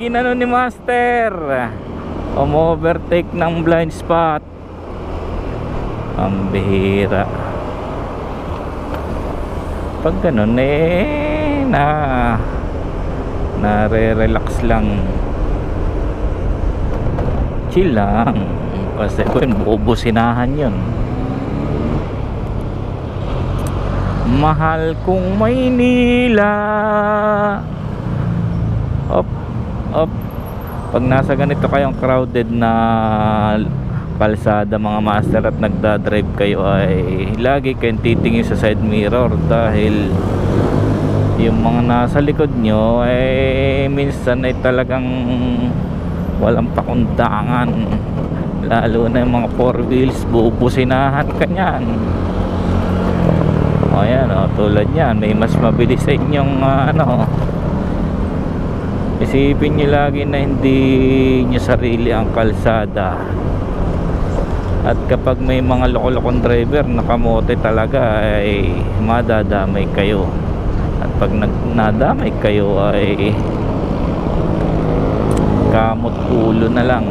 ginano ni Master. Overtake ng blind spot. Ang bihira. Pag ganun nare-relax lang, chill lang, kasi kung bubusinahan yun. Mahal kong Maynila. Op, op. Pag nasa ganito kayong crowded na kalsada mga master at nagdadrive kayo, ay lagi kayong titingin sa side mirror, dahil yung mga nasa likod nyo ay minsan ay talagang walang pakundangan, lalo na yung mga four wheels, bubusinahan ka nyan. O yan, o, tulad yan, may mas mabilis sa inyong isipin nyo lagi na hindi nyo sarili ang kalsada. At kapag may mga loko-lokong driver nakamote talaga, ay madadamay kayo. At pag nadamay kayo ay kamot ulo na lang.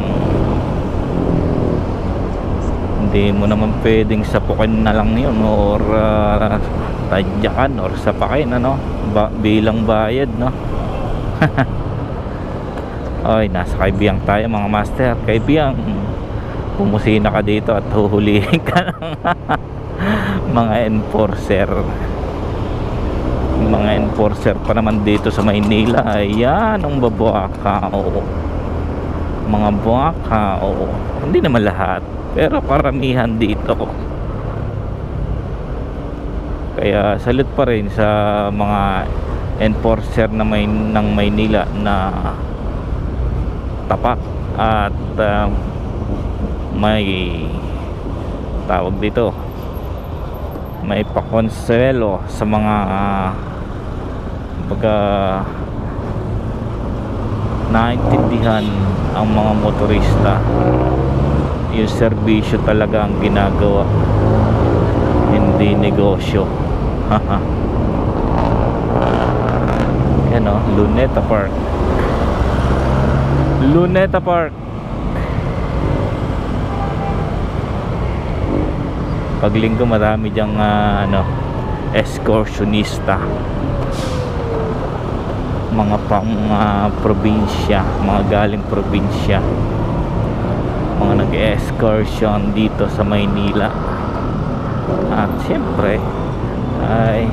Hindi mo naman pwedeng sapukin na lang yun, or tadyakan or sapakin, bilang bayad, no? Ay, nasa Kaibiyang tayo mga master. Kaibiyang, pumusina ka dito at huhulihin ka ng mga enforcer. Mga enforcer pa naman dito sa Maynila. Ayan, ang babuakaw. Mga buakaw. Hindi naman lahat, pero karamihan dito. Kaya salute pa rin sa mga enforcer na ng Maynila na tapak at may tawag dito, may pakonselo sa mga pagka naintindihan ang mga motorista. Yung serbisyo talaga ang ginagawa, hindi negosyo. Yan o, Luneta Park. Luneta Park. Pag linggo marami dyang excursionista, mga pang probinsya, mga galing probinsya, mga nag-excursion dito sa Maynila. At siyempre ay